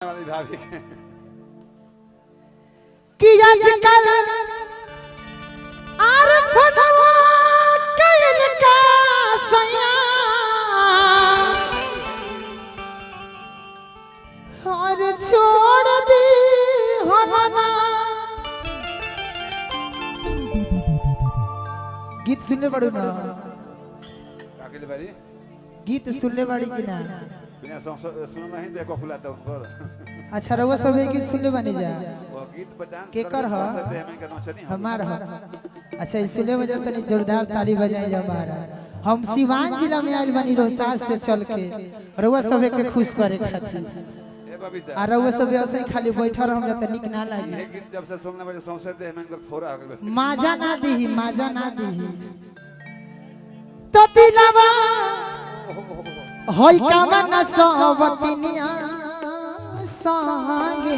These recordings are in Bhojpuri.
वाली भाभी कि आजकल आर फनवा कैल का सया और छोड़ दी हरना। गीत सुनने पड़ू ना, अकेले बारी गीत सुनने पड़ी कि ना? बिना सुनना ही देखो फुलाता उन पर। अच्छा रउआ सब गीत सुनले बनी जा वो गीत पर डांस के कर ह हमार ह। अच्छा इसलिए वजह तनी जोरदार ताली बजाई जा बाहर। हम सिवान जिला में आइल बनी रोहतास से चल के रउआ सब के खुश करे खातिर। ए बबीता आ रउआ सब ऐसे खाली बैठल हम जत निक ना लागे। ये गीत जब से सुनना बड़े सौंसे दे हमें इनका फोरा हो गया। माजा ना दीही, माजा ना दीही तो दिलवा होई कामन सवतिनिया संगे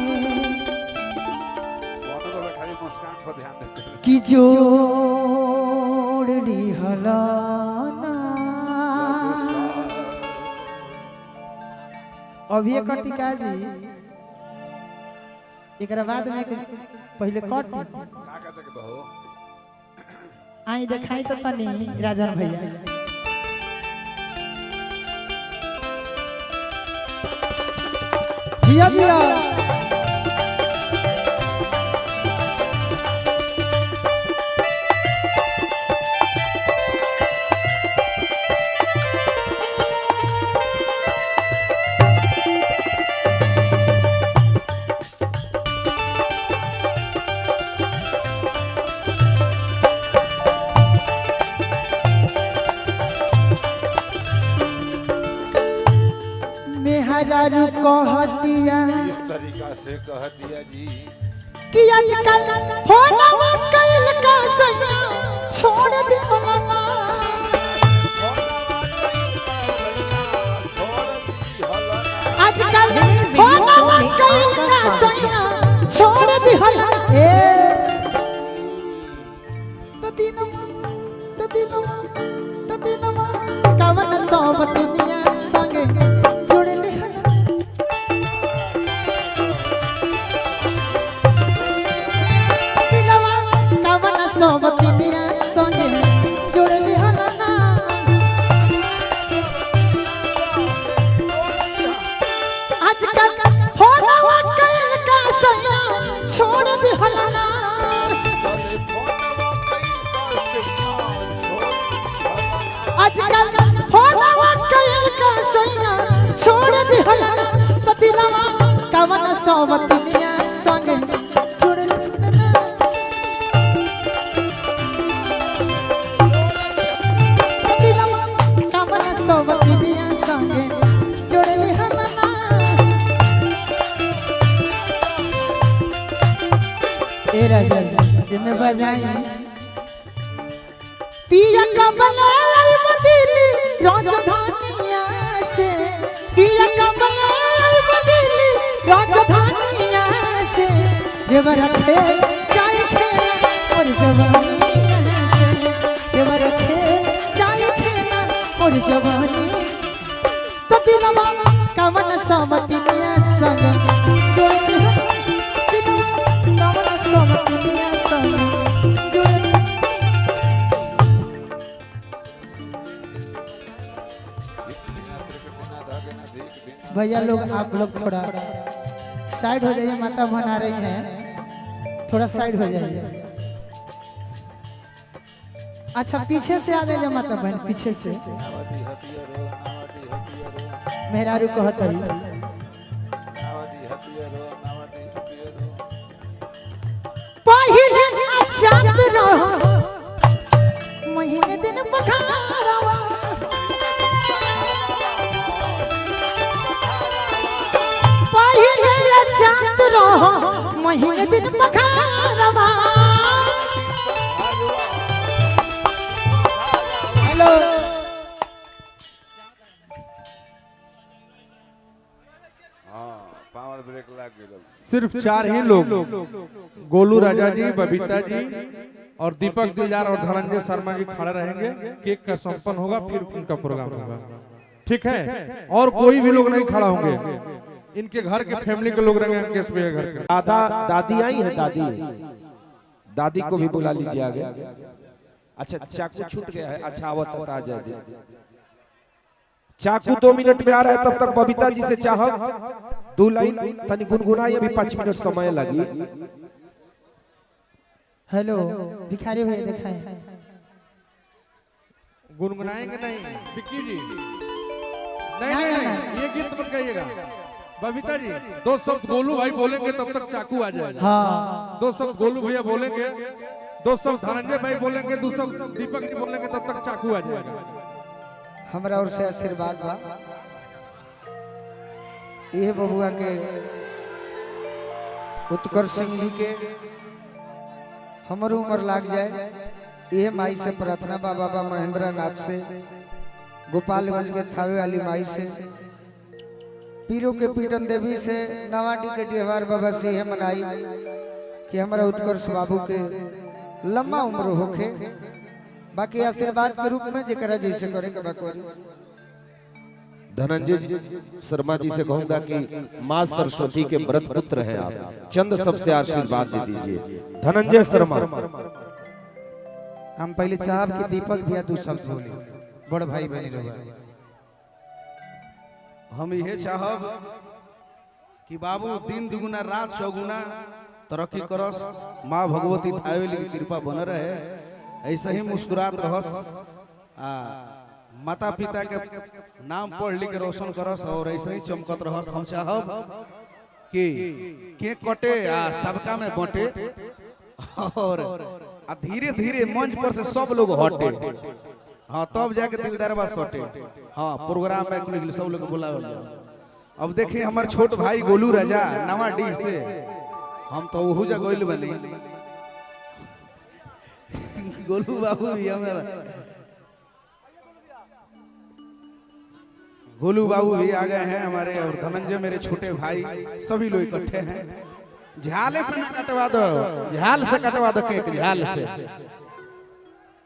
खाली मुस्कान पर ध्यान देते कि जोड़ हलाना। अभी कटिका जी एकरा बाद में पहले कट का कहते के बहू आई देखाई तो तनी राजन भैया जिया जिया मेहरारू कह दिया इस तरीका से कह दिया जी कि आजकल फोनवा कैल का सया छोड़ दे मना। आजकल फोनवा कैल का सया छोड़ दे हला ए तो दिनवा कवन सोबत दिया संगे जुड़ ले दिनवा कवन सोबत दिया संगे जुड़ ले हला। आजकल फोनवा कैल का सया छोड़ दे हला। आजकल फोनवा कैल का सया छोड़ दे हला तो दिलवा कवन सोबतिनिया संगे जुड़ ले दिलवा कवन सोबतिनिया संगे जुड़ ले हला। ए राजा जी में बजाई पिया कमलाई बदली राजधानिया से, पिया कमलाई बदली राजधानिया से देवर खेल चाय खेला और जवानिया से देवर खेल चाय खेला और जवानी तो दिलवा कवन सोबतिनिया संग जोड़ दे कवन सोबतिनिया संग जोड़ दे। भैया लोग आप लोग थोड़ा साइड हो जाइए, माता बहन आ रही हैं, थोड़ा साइड हो जाइए। अच्छा पीछे से आ जाइए माता बहन, पीछे से मेहरारू कहता ही पहिले चांद रहो महीने दिन पखारवा चांद रहो महीने दिन पखारवा। हेलो हां पावर ब्रेक लग गया। सिर्फ 4 ही लोग गोलू राजा जी, बबीता जी और दीपक दिलदार और धनंजय शर्मा जी खड़े रहेंगे। केक का संपन्न होगा फिर उनका प्रोग्राम होगा, ठीक है? और कोई भी लोग नहीं खड़ा होंगे। इनके घर के फैमिली के लोग रहेंगे अंकेश भैया घर के। दादा दादी आई है, दादी दादी को भी बुला लीजिए आगे। अच्छा चाकू छूट गया है, अच्छा आवत आ जाए। चाकू 2 मिनट में आ रहा है, तब तक बबीता जी से चाहत 2 लाइन तनी गुनगुनाई, अभी 5 मिनट समय लगी। हेलो भिखारी भैया दिखाएं। गुनगुनाएंगे नहीं विक्की जी, नहीं नहीं नहीं, ये गीत मत गाइएगा। बबीता जी 2 शब्द गोलू भाई बोलेंगे तब तक चाकू आ जाएगा। हाँ 2 शब्द गोलू भैया बोलेंगे, 2 शब्द धनंजय भाई बोलेंगे, 2 शब्द दीपक जी बोलेंगे, तब तक चाकू आ जाएगा। हमरा और से आशीर्वाद बा। ये बबुआ के उत्कर्ष सिंह जी के हमर उम्र लाग जाए, ये माई से प्रार्थना बा। बाबा महेंद्र नाथ से, गोपालगंज के थावे वाली माई से, पीरों के पीटन देवी से, नवाडी के डिहवार बाबा से यह मनाई कि हमारा उत्कर्ष बाबू के लंबा उम्र होके। बाकी आशीर्वाद के रूप में जरा जैसे करे के बकवारी। धनंजय शर्मा जी से कहूंगा कि मां सरस्वती के व्रत पुत्र हैं आप, चंद सबसे आशीर्वाद दे दीजिए। धनंजय शर्मा। हम पहले चाहब कि दीपक भैया 2 शब्द बोले, बड़ भाई बहनी रहो। हम ये चाहब कि बाबू दिन दुगुना रात चौगुना तरक्की करस, माँ भगवती थावेली की कृपा बन रहे, ऐसे ही मुस्कुरात रहस, माता पिता के नाम पढ़ लिख रोशन करस और ऐसे ही चमकत रहस। हम चाहब कि केक कटे आ सबका में बंटे और धीरे धीरे मंच पर से सब लोग हटे, हाँ तब जाके दिलदारवा सटे। हाँ प्रोग्राम में सब लोग बुलावल जाओ। अब देखिए हमारे छोट भाई गोलू राजा नवाडी से, हम तो वहू जा गोइल बनी। गोलू बाबू भी हमारा, गोलू बाबू भी आ गए हैं हमारे, और धनंजय मेरे छोटे भाई, सभी लोग इकट्ठे हैं। झाले से कटवा दो, झाल से कटवा दो केक, झाल से,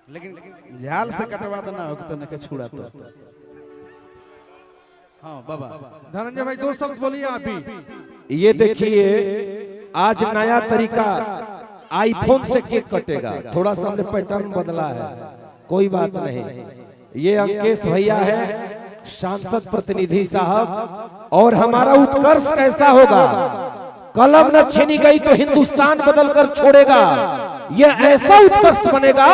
लेकिन झाल से कटवा दो ना हो तो नहीं छुड़ा तो। हाँ बाबा धनंजय भाई 2 शब्द बोलिए आप भी। ये देखिए आज नया तरीका आईफोन से केक कटेगा, थोड़ा सा हमने पैटर्न बदला है, कोई बात नहीं। ये अंकेश भैया है, सांसद प्रतिनिधि साहब, और हमारा उत्कर्ष कैसा होगा, कलम न छीनी गई तो हिंदुस्तान बदल कर छोड़ेगा। ये ऐसा उत्कर्ष बनेगा,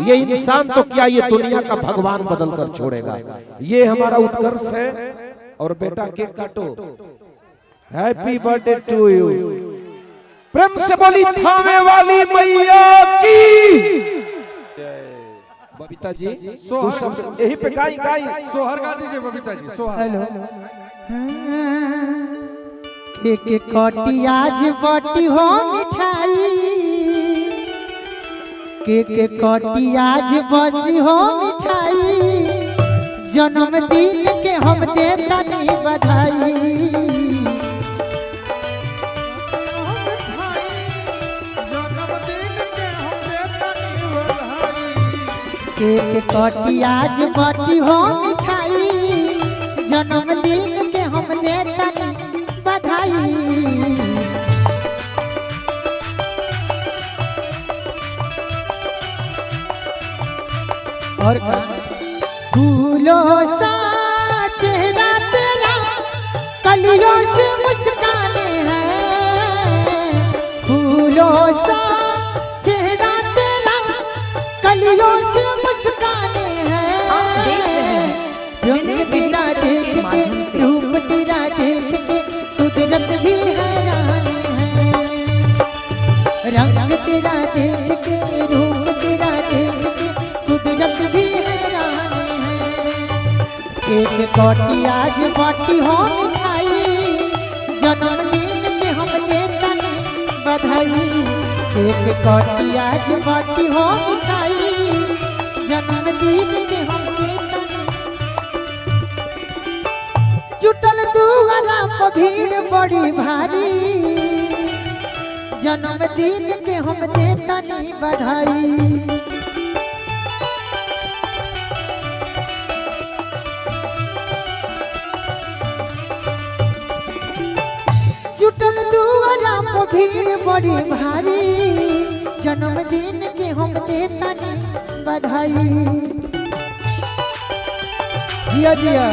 ये इंसान तो क्या ये दुनिया का भगवान बदल कर छोड़ेगा। ये हमारा उत्कर्ष है। और बेटा केक काटो, हैप्पी बर्थडे टू यू। प्रेम से बोली थामे वाली मैया की। बबीता जी यही पे गाई गाई सोहर गा दीजिए बबीता जी, सोहर। हेलो के कटी आज बटी हो मिठाई, के कटी आज बजी हो मिठाई, जन्मदिन के हम देता नहीं बधाई। के कटी आज बटी हो मिठाई, जन्मदिन के हम देता नहीं बधाई। और फूलों सा चेहरा तेरा कलियों से मुस्काने हैं, फूलों सा चेहरा तेरा कलियों से मुस्काने हैं। रंग तेरा देख के, रूप तेरा देख के कुदरत भी हैरान है। रंग तेरा देख के, रूप तेरा देख के कुदरत भी हैरान है। एक कोटी आज बाटी हो मिठाई, जन्मदिन के हम देता नहीं बधाई। एक कोटी आज बाटी हो मिठाई, जन्मदिन के हम देता नहीं। जुटल दुआरा पर भीड़ बड़ी भारी, जन्मदिन के हम देता नहीं बधाई। जुटल दुआरा पर भीड़ बड़ी भारी जन्मदिन के हम देतानी बधाई जिया जिया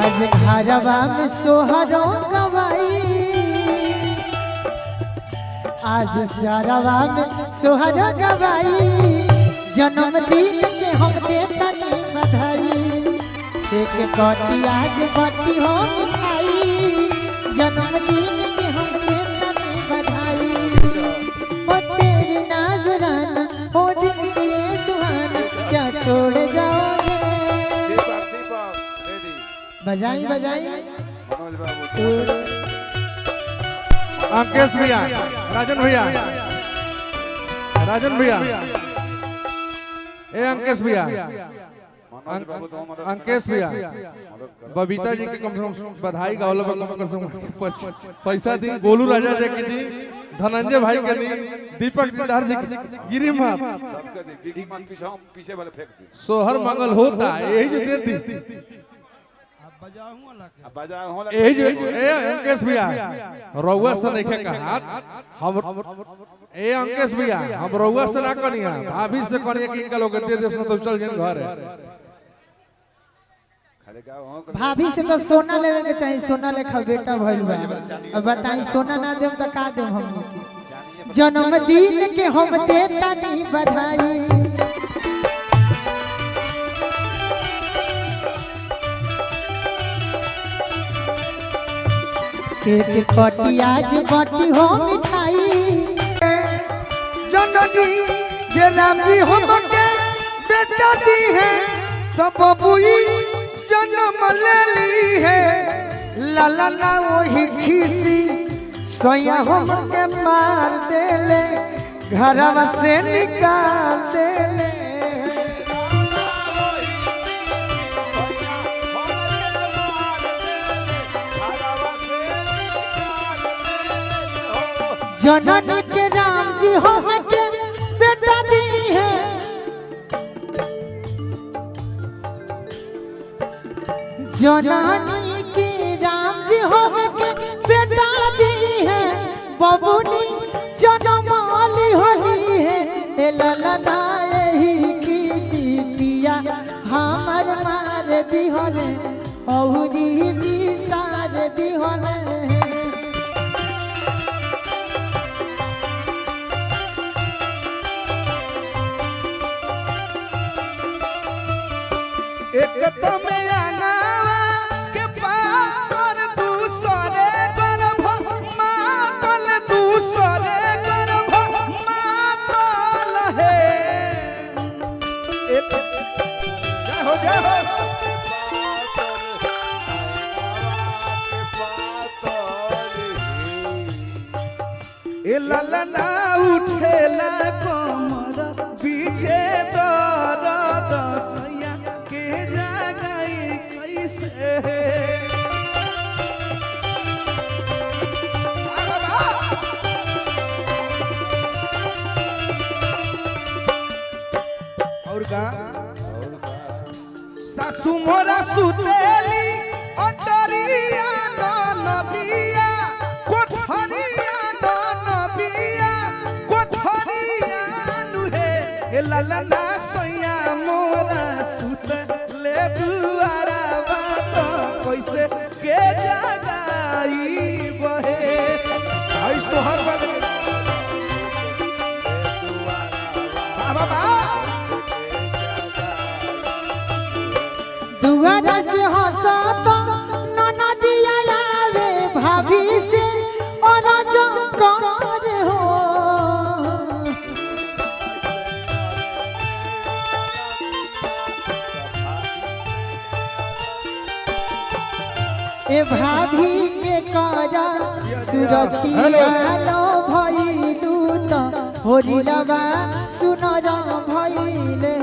आज घरवा में सोहरों गवाई आज घरवा में सोहरों गवाई जन्मदिन के हम देतानी बधाई एक कटी आज बटी हो मिठाई जन्मदिन के हम देतानी बधाई ओ तेरी नाज़राना ओ दिन के ये सुहाना क्या छोड़ जाओगे बजाई बजाई अंकेश भैया, राजन भैया, ए अंकेश भैया, अंकेश भैया, बबीता जी के कम से कम बधाई गावल पैसा दी, गोलू राजा जी के दी, धनंजय भाई के दी, दीपक दीदार जी गिरी मात पीछे वाले फेंक दी सोहर मंगल होता यही जो दे दी यही जो अंकेश भैया रउआ से नहीं कहा हम ए अंकेश भैया हम रउआ से ना कनिया भाभी से कनिया कि इनका लोग दे दे तो चल जन घर भाभी से तो सोना लेवे के चाहिए सोना लेखा बेटा भइल बा अब बताई सोना ना देम तो का देम हम जन्मदिन के हम देता नहीं बधाई केक कटी आज बटी हो मिठाई जननी जे राम जी हमके बेटा दी है तो बबुई जन्म ले ली है लाला ना वही खीसी सोया हमके मार देले घरवा से निकाल देले जननी के राम जी हमके बेटा दी है जननी के राम जी हमके बेटा दी है बबुनी जनमाली होली है ललना यही किसी पिया हमर मार दी होले औरी विसार दी होले एक तो में आना के पार दूसरे गर्भ मातल दूसरे गर्भ मातल है एक जय हो ए ललना उठेला कमर बीचे दर्द सैया के जगाई कैसे और का सासू मोरा सुतेली अटरिया नबिया कोठरिया नबिया कोठरिया नुहे ए ललना सैया मोरा सुतले दुआरा बात कैसे के जगाई बहे आई सोहर बदे बाबा दुआरा से हंसता ननदिया आवे भाभी से और जंकार हो ए भाभी के करा सुरतिया लो भइलू त होरिलवा सुनर भइले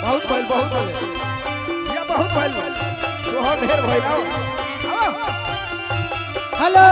बहुत या बहुत भइल सोहर ढेर भइल हेलो